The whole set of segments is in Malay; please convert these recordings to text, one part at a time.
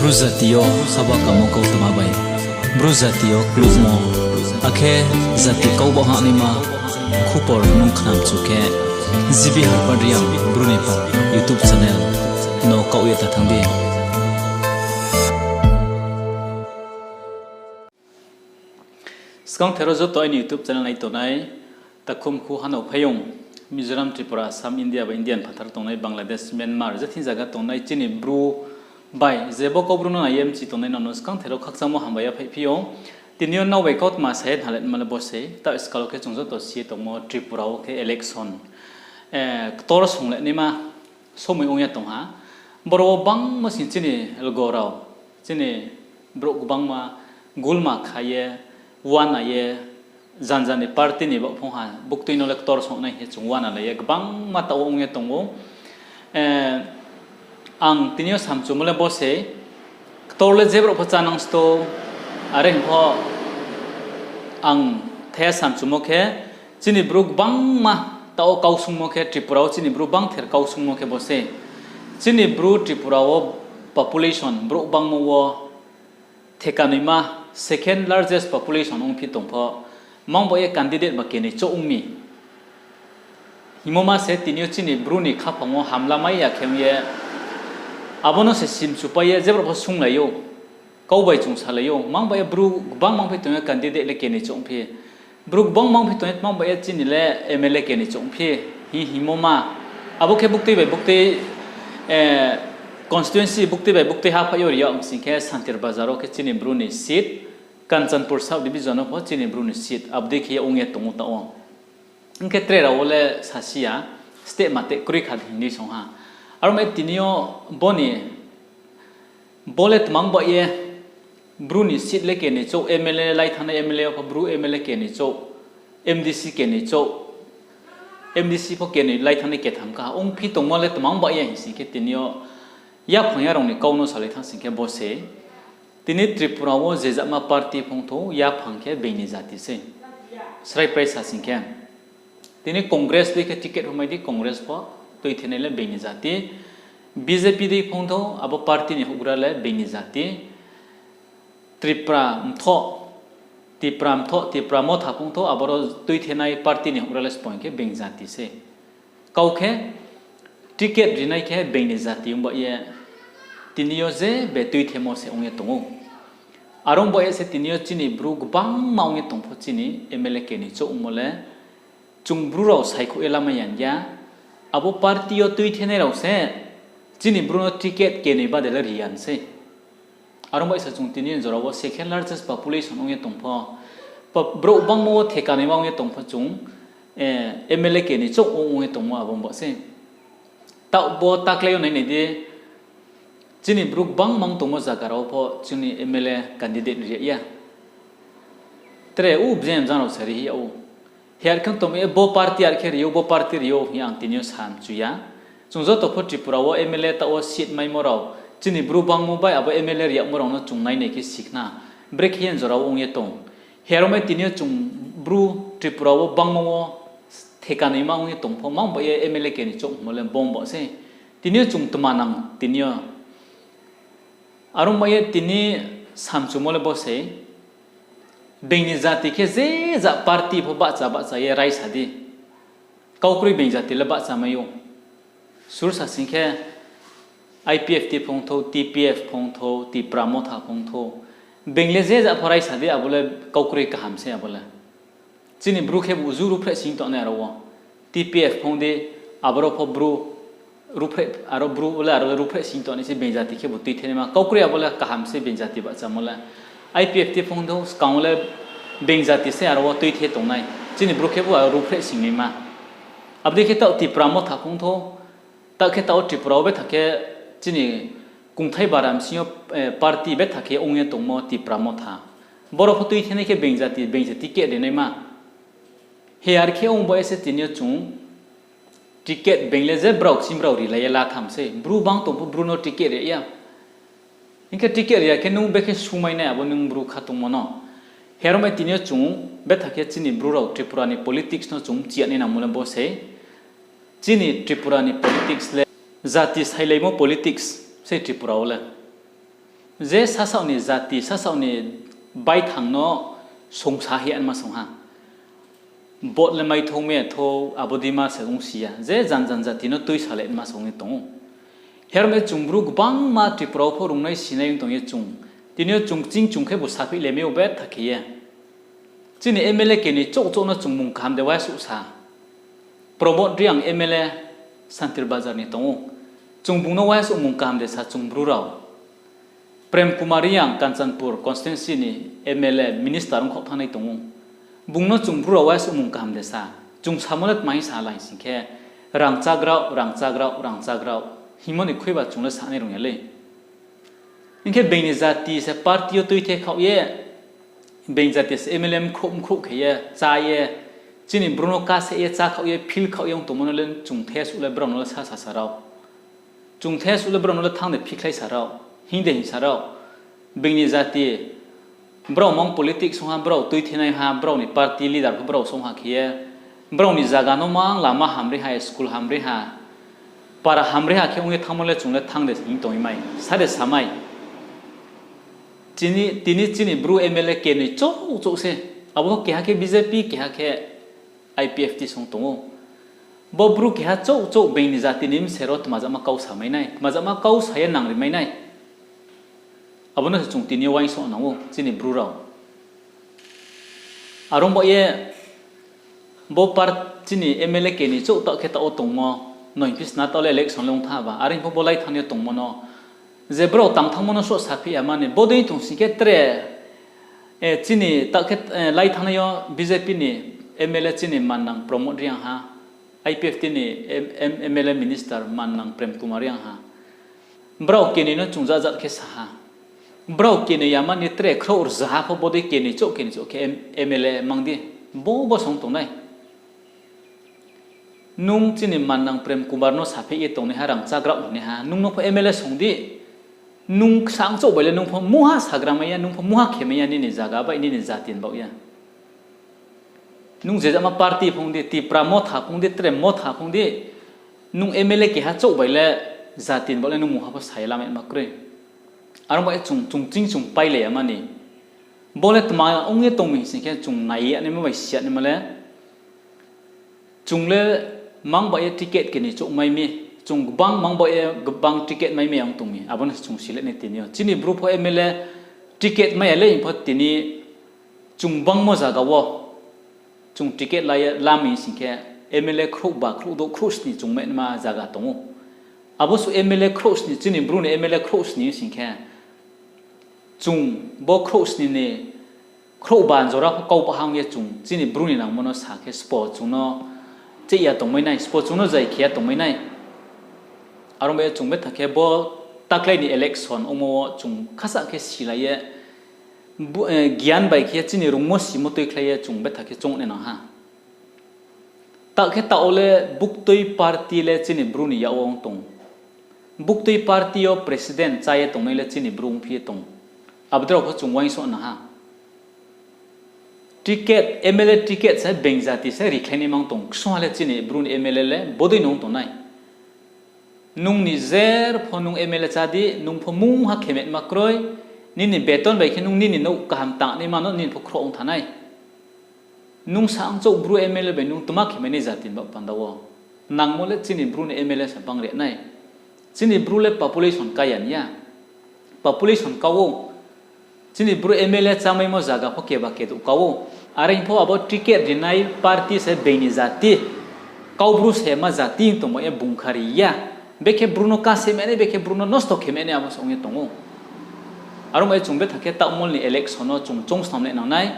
Bru zatio khaba kamo kau tamabai Bru zatio ongmo akhe zati kau boha nima khupor nung khnam chuke GB Herbert Reang Bru Nepal YouTube channel no kau eta thangdi skang therozo to YouTube channel nai to nai takhum khu hano phayong Mizoram Tripura Sam India ba Indian phathar tongnai Bangladesh Myanmar jathi jaga tongnai chini Bru bai zebo ko Bru na yem chi tongnai non skang thero khaksamo hambaya phaiphio tinio no we kaut ma said halet mal bose ta skalo ke chungzo to si tongmo Tripura ke election tor songle nima somoi ongya tongha boro bang ma sin chini elgorao chini Bru bang ma gulma khaye wana ye zanjani party ni ba phongha bukti no lektor songnai he chungwana la ye gbang ma ta ongye tongo ang tinio samchumule bose torle jebro phachanang sto are ho ang the samchumokhe chini bruk bang ma ta kausungmokhe Tripura chini bru bang ther kausungmokhe bose chini bru Tripura o population bruk bang mo wo thekanima second largest population ong phi tongpho mangbo ye candidate ba keni cho ungmi himoma se tinio chini bru ni khapango hamla mai ya khemye abono se sim chupaye jebro pho sunglayo kaubai chung salayo mangba ye bru bang mang phi to candidate le keni cho ungphi bru bang mang phi to mangba ye chini le MLA keni cho ungphi hi himoma abo ke bukti bai bukti constituency bukti bai bukti ha phayo riya singkhe santir bazaro ke chini bru ni seat Kanchanpur South Division of Chini Bru seat abdeki onge tongu taong inke trera ole sasia state mate kuri khat hindi songha arom etinio boni bolet mangba ye Bru ni seat le ke ni cho MLA lai thana MLA of Bru MLA ke ni cho MDC ke ni cho MDC pho ke ni lai thana ke tham ka ong phi tongmo le mangba ye si ke tinio ya phya rong ni kauno sale thang singke bose Tini Tripura wo jejama party phongtho ya phangke beini jati se srai praisa singkhe tini congress de ke ticket humai di congress pho toi thenele beini jati BJP de phongtho abo party ni hugrale beini jati Tripura mo tha phongtho aboro toi thenai party ni hugrale spoinke beini jati se kaukhe ticket rinai ke beini jati umba ye tinio je be toi themo se ongye tongo arong boye se tinio chini bru gbang maunge tongpho chini MLA ke ni cho umole chung Bru Rao saikho elama yanja abo party o toi thene rao se chini bru no ticket ke ni badela rian se arong boye se chung tinio jorawo second largest population ongye tongpho bru bang mo thekani maunge tongpho chung MLA ke ni cho ongye tongmo abong bo se ta bo takleyo nei nei de Chini bruk bang mang tomo zagarao po chini MLA candidate riya tre u bjem jano sari hi au her khang tomi bo party ar kher yo bo party rio hi ang tinyo sam chuya chungzo to pho Tripura wo MLA ta o seat mai morao chini bru bang mo bai abo MLA riya morao no chungnai nei ki sikna break hian jorao ongye tong herome tinyo chung bru Tripura wo bang mo thekani ma ongye tong pho mang bo ye MLA ke ni chong mole bom bo se tinyo chung tumanang tinyo Arong maye tini samchumole bose beini jati ke je za party pho ba cha ye rai sadi kaukri beini jati le ba cha mayo sur sa singkhe IPFT phongtho TPF phongtho Tripura mo tha phongtho bengle je za phorai sadi abule kaukri kaham se abule chini bru khe uzuru phre sing to na rawo TPF phongde abro pho bru Rupre aro bru ola aro rupre singto ni se benjati ke buti thene ma kaukri abola kaham se benjati ba chamola IPFT phongdo skaule benjati se aro toi the tongnai chini bru ke bu rupre singni ma abde ke ta Tripura mo tha phongtho ta ke ta Tripura be thake chini kungthai baram sio party be thake ongye tongmo Tripura mo tha boro pho toi thene ke benjati ke de nei ma he ar ke ong boy se tinyo chung ticket bengleze brok simbrau ri la yala thamse bru bang to bru no ticket re ya inka ticket ya ke nu be ke sumai na abo nung bru khatung mono herome tinyo chung be thake chini Bru Rao Tripura ni politics no chung chiani na mula bose chini Tripura ni politics le jati sailemo politics se Tripura ole je sasau ni zati sasau ni bai thang no songsa hi an ma song ha bot le mai thong me tho abodima se ong sia je jan jan jati no tui sale ma song ni tong herme chungbru bang ma tripro pho rung nai sinai tong ye chung tinyo chung ching chung khe bu sa phi le me obet thakhiya chini MLA ke ni chok chok na chungmung kham de wa su sa promote riang MLA santir bazar ni tong chungbung no wa su mung kham de sa chung Bru Rao Prem Kumar Reang Kanchanpur constituency ni MLA minister ng khop thanai tong bungno chung Bru Rao wa su mung kham de sa chung samolat mai sa lai singkhe rangchagrao himoni khweba chungla sa ne rong ya le inke beini jati se party tui the khau ye beini jati se MLM khom khu khe ye cha ye chini Bruno ka se ye cha khau ye phil khau yong tumono len chung the su le bron la sa sa rao chung the su le bron la thang de phiklai sa rao hinde hi sa rao beini jati bro mong politics song ha bro tui thinai ha bro ni party leader ko bro song ha khie bro ni jaga no mang lama hamri high school hamri ha para hamri ha khe unge thamole chungle thang de hing toi mai sare samai chini Bru MLA ke ni cho se abo ke ha ke BJP ke ha ke IPFT song tongo bo Bru ke ha cho beini jati nim serot majama kau samai nai majama kau saya nang ri mai nai abo na chung tini wai so nango chini Bru Rao arong bo ye bo par chini MLA ke ni cho ta ke ta o tongmo noi pis na ta le election long tha ba aring bo bolai thani tongmo no je bro tang thamono so sapi amane bodei thong siketre chini ta ke lai thana yo BJP ni MLA chini manang promote riang ha IPFT ni MLA minister manang Prem Kumar Reang ha bro ke ni no chungja jat ke sa bro ke ni yamani tre khro za pho bodei ke ni cho ke MLA mangdi bo song tong nai nung chini manang Prem Kumar no sapi e tong ne harang chagrau ne ha nung no pho MLA song di nung sang cho bele nung pho muha sagramaya nung pho muha khemaya ni jaga ba ni jatin ba ya nung je jama party phong de ti pramo tha phong de tre mo tha phong de nung MLA ke ha cho bele jatin ba le nung muha ba saila me makre arom ba chung ching chung pai le amani bole tma onge tong mi sin ke chung nai ani ma bai sia ni male chung le mang ba ye ticket ke ni cho mai mi chung bang mang bo e bang ticket mai me ang tumi abon chung sile ne tinio chini Bru pho MLA ticket mai le impot tini chung bang mo jaga wo chung ticket la lami singke MLA khru ba khru do khus ni chung me ma jaga tongu abo su MLA khus ni chini Bru ne MLA khus ni singke chung bo khus ni ne khru ban jora ko pa hang ye chung chini Bru ni nang mono sa ke sport chung no che ya tong mai nai sport chung no jai khia tong mai nai arong be chung be thake bo taklai ni election ongmo chung khasa ke silaye gyan bai khe chini rungmo simo toi khlaye chung be thake chung ne na ha ta khe ta ole buktoi party le chini Bru ni yaong tong buktoi party yo president chaye tong le chini Bru ong phi tong abdro ko chung wai so na ha ticket MLA ticket sa bengjati sa rikhani mang tong so le chini Bru ni MLA le bodoi nong tong nai nung ni zer pho nung MLA chadi nung pho mung ha khemet makroi ni beton bai khe nung ni no kaham ta ni ma no ni pho khrong thanai nung sang chok Bru MLA bai nung tuma khemeni jatin ba pandawo nang mole chini Bru ni MLA sa bang re nai chini Bru le population kayan ya population kawo chini Bru MLA chamai mo jaga pho ke ba ke du kawo aring pho abo ticket dinai party se beini jati kau Bru se ma jati to mo e bungkhari ya beke Bruno ka semene beke Bruno nosto khemene amos onge tongo arom ai chungbe thake ta mol ni election no chung samne nang nai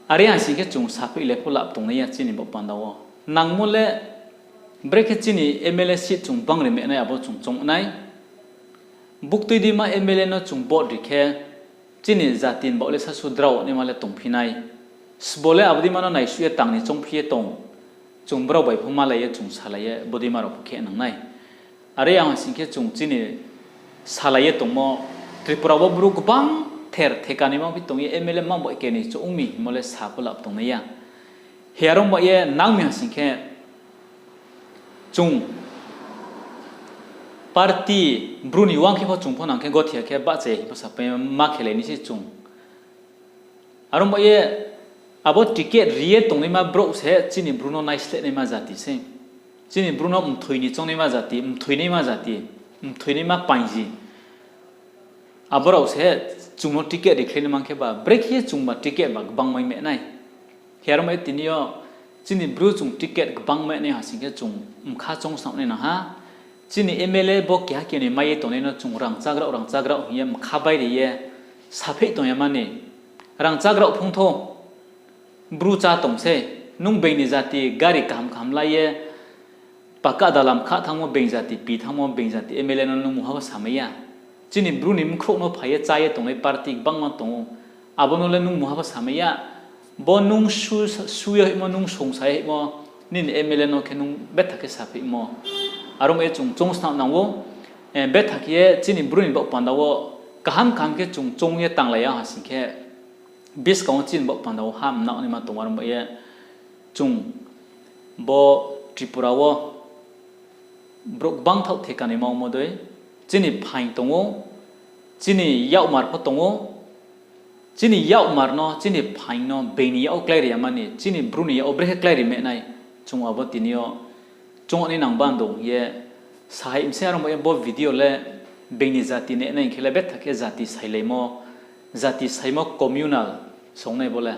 ari asi ke chung sapi le pula tong ya chini bo pandawo nang mole breke chini MLA seat chung bang re me nai abo chung nai buktui di ma MLA no chung board rikhe chini jatin bo le sa sudraw ni male tong phinai sbole abdi mano nai suye tang ni chung phie tong chung bro bai phuma la ye chung salaye bodi maro phe nang nai are yang singke chung chini salaye tongmo tripura bo Bru bang ther thekani ma bi tongi MLA ma bo ke ni chungmi mole sapulap tong ya herong bo ye nang mi singke chung party Bruni wang ke ho chung phon ang ke gothia ke ba che hi sa pe ma khele ni si chung arom ba ye abo ticket rie tong ni ma bro se chini Bruno nice le ni ma jati se chini Bruno thui ni chong ni ma jati thui ni ma jati thui ni ma pai ji abro se chung no ticket ri khle ni mang ke ba break hi chung ba ticket ba bang mai me nai her mai tinio chini Bru chung ticket bang me ne ha sing ke chung kha chong sa ne na ha chini MLA bo kya ke ni mai to ne no chung rang chagra yem khabai ri ye saphe to yama ne rang chagra phung tho Bru cha tong se nung bein ni jati gari kam la ye paka dalam kha thamo bein jati pi thamo bein jati MLA no nung ha samaya chini Bru ni mkhro no phaye cha ye tong ne party bang ma tong abono le nung ha samaya bo nung su ye mo nung song sai mo nin MLA no ke nung betha ke saphe mo arom e chung sna nang wo betha ke chini Bru ni bo panda wo kaham ke chung ye tang la ya ha sin ke bis kong chin bo panda wo ham na ni ma to arom ye chung bo Tripura wo brok bang thau the kan ni mau mo doi chini phain tong wo chini yau mar pho tong wo chini yau mar no chini phain no beini yau klai ri amani chini Bru ni yau bre klai ri me nai chung abo tinio chung ni nang ban dong ye sai im se arom ye bo video le beini jati ne nai khele bet thake jati jati saimo communal song nei bole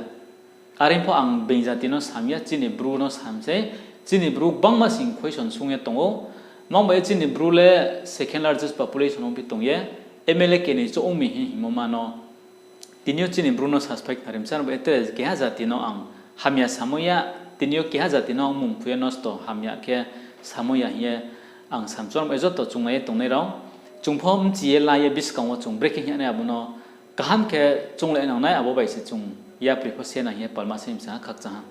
arim pho ang bein jati no samya chini Bru no samse chini Bru bangma sing question sunge tongo mong ba chini Bru le second largest population on bitong ye MLA ke ni cho mi hi moma no tinio chini Bru no suspect harim san ba etes ke ha jati no ang hamya samoya tinio ke ha jati no mum phuya nosto hamya ke samoya ye ang samchon ba jot to chungai tong nei rao chungphom chi la ye bis kang wa chung breaking ya ne abuno kaham ke chung le nang nai abo bai se chung ya prefer se na ye palma sim sa khak cha